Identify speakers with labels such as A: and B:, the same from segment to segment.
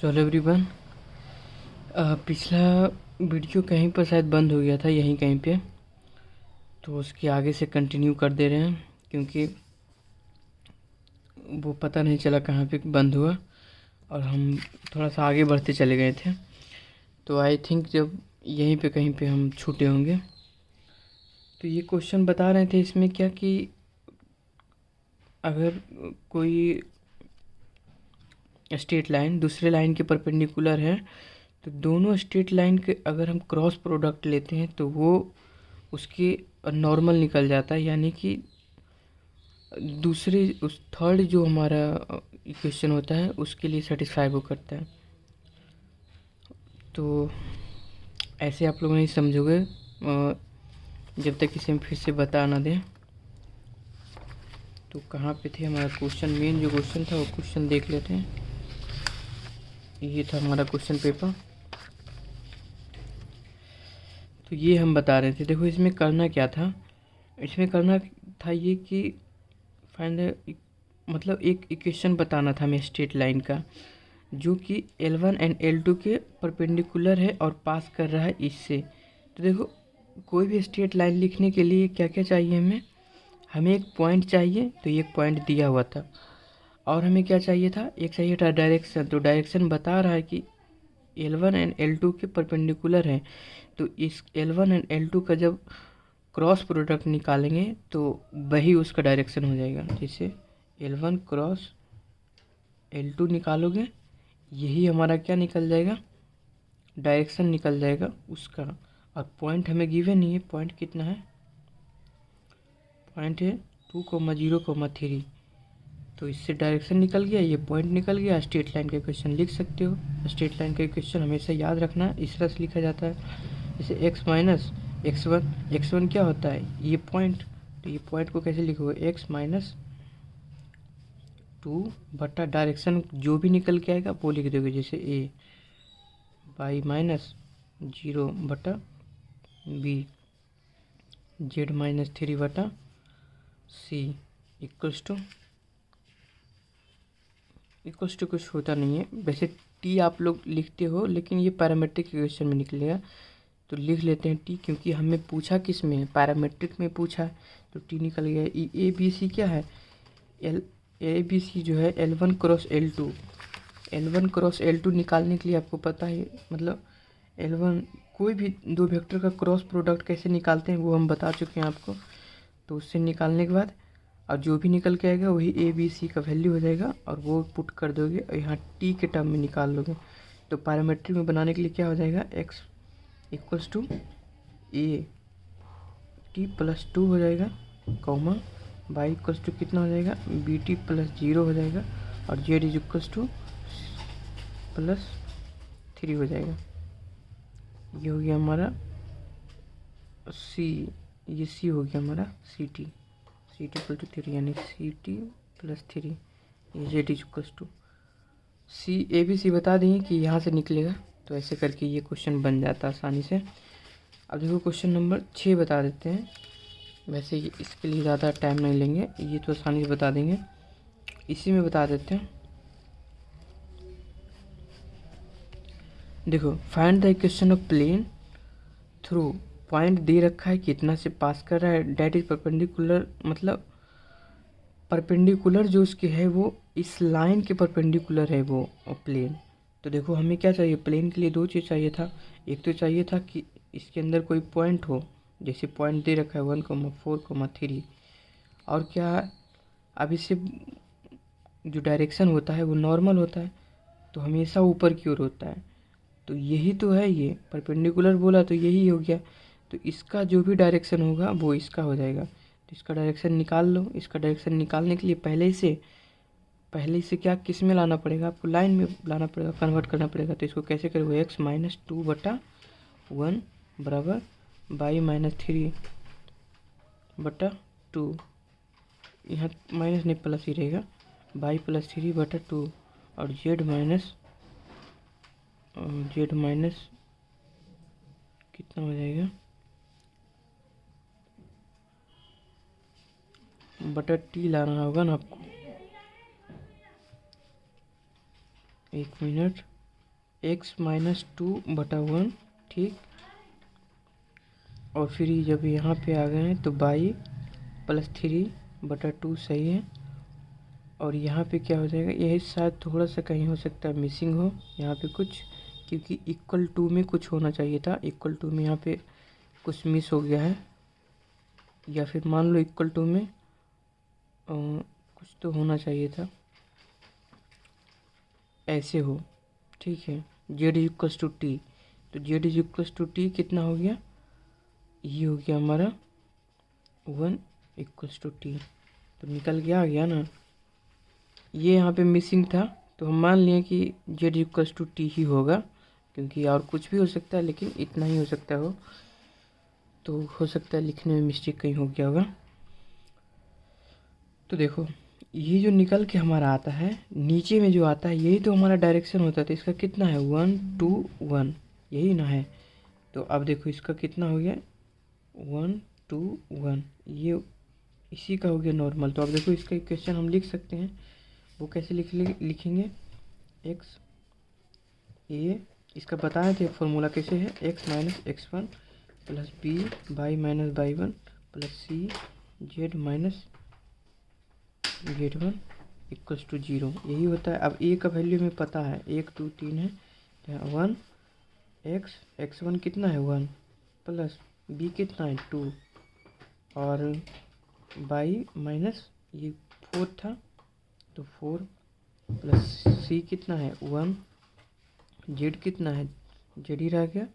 A: So hello everyone. पिछला video कहीं पर शायद बंद हो गया था, यहीं कहीं पे, तो उसके आगे से कंटिन्यू कर दे रहे हैं क्योंकि वो पता नहीं चला कहाँ पे बंद हुआ और हम थोड़ा सा आगे बढ़ते चले गए थे। तो आई थिंक जब यहीं पे कहीं पे हम छूटे होंगे। तो ये क्वेश्चन बता रहे थे इसमें क्या कि अगर कोई स्ट्रेट लाइन दूसरे लाइन के परपेंडिकुलर है तो दोनों स्ट्रेट लाइन के अगर हम क्रॉस प्रोडक्ट लेते हैं तो वो उसके नॉर्मल निकल जाता है, यानी कि दूसरे उस थर्ड जो हमारा इक्वेशन होता है उसके लिए सेटिस्फाई वो करता है। तो ऐसे आप लोग नहीं समझोगे जब तक इसे हम फिर से बता ना दें। तो कहाँ पे थे हमारा क्वेश्चन, मेन जो क्वेश्चन था वो क्वेश्चन देख लेते हैं। ये था हमारा क्वेश्चन पेपर। तो ये हम बता रहे थे, देखो इसमें करना क्या था। इसमें करना था ये कि फाइंड मतलब एक इक्वेशन बताना था हमें स्ट्रेट लाइन का जो कि L1 एंड L2 के परपेंडिकुलर है और पास कर रहा है इससे। तो देखो कोई भी स्ट्रेट लाइन लिखने के लिए क्या क्या चाहिए, हमें एक पॉइंट चाहिए, तो ये एक पॉइंट दिया हुआ था। और हमें क्या चाहिए था, एक चाहिए था डायरेक्शन। तो डायरेक्शन बता रहा है कि L1 एंड L2 के परपेंडिकुलर है, तो इस L1 एंड L2 का जब क्रॉस प्रोडक्ट निकालेंगे तो वही उसका डायरेक्शन हो जाएगा। जैसे L1 क्रॉस L2 निकालोगे, यही हमारा क्या निकल जाएगा, डायरेक्शन निकल जाएगा उसका। और पॉइंट हमें गिवन नहीं है, पॉइंट कितना है, पॉइंट है 2,0,3। तो इससे डायरेक्शन निकल गया, ये पॉइंट निकल गया। स्ट्रेट लाइन का इक्वेशन लिख सकते हो। स्ट्रेट लाइन का इक्वेशन हमेशा याद रखना, इस तरह से लिखा जाता है। जैसे x माइनस x1 क्या होता है, ये पॉइंट। तो ये पॉइंट को कैसे लिखोगे, x माइनस 2 बटा डायरेक्शन जो भी निकल के आएगा वो लिख दोगे। जैसे a y माइनस 0 बटा b z माइनस 3 बटा c इक्वल्स टू कुछ होता नहीं है वैसे, टी आप लोग लिखते हो लेकिन ये पैरामेट्रिक इक्वेशन में निकलेगा। तो लिख लेते हैं टी, क्योंकि हमें पूछा किस में, पैरामेट्रिक में पूछा है, तो टी निकल गया। ए बी सी क्या है, ए बी सी जो है L1 cross L2। L1 cross L2 निकालने के लिए आपको पता है, मतलब L1 कोई भी दो वेक्टर का क्रॉस प्रोडक्ट कैसे निकालते हैं वो हम बता चुके हैं आपको। तो उससे निकालने के बाद और जो भी निकल के आएगा वही ए बी सी का वैल्यू हो जाएगा और वो पुट कर दोगे और यहाँ टी के टर्म में निकाल लोगे। तो पैरामेट्रिक में बनाने के लिए क्या हो जाएगा, x equals to a t plus 2 हो जाएगा, कॉमा वाई इक्वल्स टू कितना हो जाएगा, बी टी प्लस 0 हो जाएगा, और Z is equals two plus 3 हो जाएगा। ये हो गया हमारा सी, ये सी हो गया हमारा सी टी इक्वल टू 3, यानी सी टी प्लस 3, ये z is equals to c. A b c बता देंगे कि यहाँ से निकलेगा, तो ऐसे करके ये क्वेश्चन बन जाता है आसानी से। अब देखो क्वेश्चन नंबर 6 बता देते हैं। वैसे इसके लिए ज़्यादा टाइम नहीं लेंगे, ये तो आसानी से बता देंगे। इसी में बता देते हैं। देखो find the equation of plane through, point दे रखा है कितना से पास कर रहा है, डेट इज परपेंडिकुलर, मतलब परपेंडिकुलर जो उसके है वो इस लाइन के परपेंडिकुलर है वो प्लेन। तो देखो हमें क्या चाहिए, प्लेन के लिए दो चीज़ चाहिए था। एक तो चाहिए था कि इसके अंदर कोई पॉइंट हो, जैसे पॉइंट दे रखा है 1,4,3। और क्या, अब इससे जो डायरेक्शन होता है वो नॉर्मल होता है, तो हमेशा ऊपर की ओर होता है। तो यही तो है, ये परपेंडिकुलर बोला तो यही हो गया। तो इसका जो भी डायरेक्शन होगा वो इसका हो जाएगा। तो इसका डायरेक्शन निकाल लो। इसका डायरेक्शन निकालने के लिए पहले से क्या किस में लाना पड़ेगा, आपको लाइन में लाना पड़ेगा, कन्वर्ट करना पड़ेगा। तो इसको कैसे करोगे, x माइनस 2 बटा 1 बराबर y माइनस 3 बटा 2, यहाँ माइनस नहीं प्लस ही रहेगा, y प्लस 3 बटा 2, और z माइनस कितना हो जाएगा, बटा टी लाना होगा ना आपको। एक मिनट, एक्स माइनस 2/1, ठीक। और फिर जब यहाँ पे आ गए हैं तो y प्लस 3/2 सही है। और यहाँ पे क्या हो जाएगा, यही शायद थोड़ा सा कहीं हो सकता है मिसिंग हो यहाँ पे कुछ, क्योंकि इक्वल टू में कुछ होना चाहिए था। इक्वल टू में यहाँ पे कुछ मिस हो गया है, या फिर मान लो इक्वल टू में कुछ तो होना चाहिए था, ऐसे हो, ठीक है। Z is equals to T, तो Z is equals to T कितना हो गया, ये हो गया हमारा 1 इक्वल्स टू टी, तो निकल के आ गया ना। ये यहाँ पे मिसिंग था, तो हम मान लिए कि जेड इक्वल्स टू टी ही होगा, क्योंकि और कुछ भी हो सकता है लेकिन इतना ही हो सकता हो, तो हो सकता है लिखने में मिस्टेक कहीं हो गया होगा। तो देखो ये जो निकल के हमारा आता है, नीचे में जो आता है यही तो हमारा डायरेक्शन होता है, तो इसका कितना है 1 2 1, यही ना है। तो अब देखो इसका कितना हो गया 1 2 1, ये इसी का हो गया नॉर्मल। तो अब देखो इसका इक्वेशन हम लिख सकते हैं, वो कैसे लिखेंगे, एक्स ये इसका बताए थे फॉर्मूला कैसे है, x minus x1 plus b y minus y1 plus c z minus z1 equals to 0, यही होता है। अब ए का वैल्यू में पता है 1 2 3 है, 1 x1 कितना है 1 प्लस बी कितना है 2 और y माइनस ये 4 था तो 4 प्लस सी कितना है 1, जेड कितना है जेड ही रह गया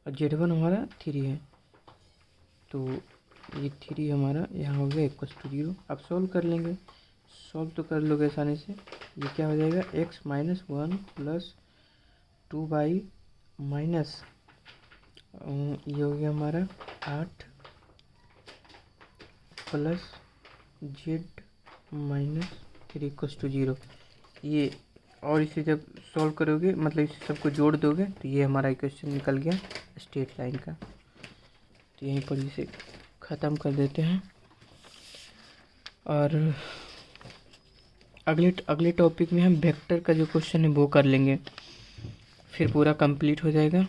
A: और z1 हमारा 3 है, तो ये 3 हमारा यहाँ हो गया इक्वल्स टू 0। अब सॉल्व कर लेंगे, सॉल्व तो कर लोगे आसानी से। ये क्या हो जाएगा x minus 1 plus 2y minus ये हो गया हमारा 8 plus z minus 3 equals to 0। ये और इसे जब सॉल्व करोगे मतलब इसे सबको जोड़ दोगे तो ये हमारा इक्वेशन निकल गया स्ट्रेट लाइन का। तो यहीं पर इसे ख़त्म कर देते हैं और अगले टॉपिक में हम वेक्टर का जो क्वेश्चन है वो कर लेंगे, फिर पूरा कंप्लीट हो जाएगा।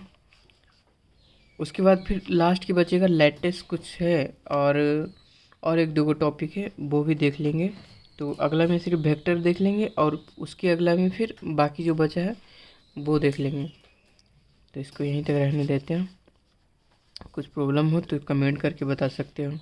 A: उसके बाद फिर लास्ट की बचेगा लेटेस्ट कुछ है और एक दो टॉपिक है वो भी देख लेंगे। तो अगला में सिर्फ वेक्टर देख लेंगे और उसके अगला में फिर बाकी जो बचा है वो देख लेंगे। तो इसको यहीं तक रहने देते हैं, कुछ प्रॉब्लम हो तो कमेंट करके बता सकते हो।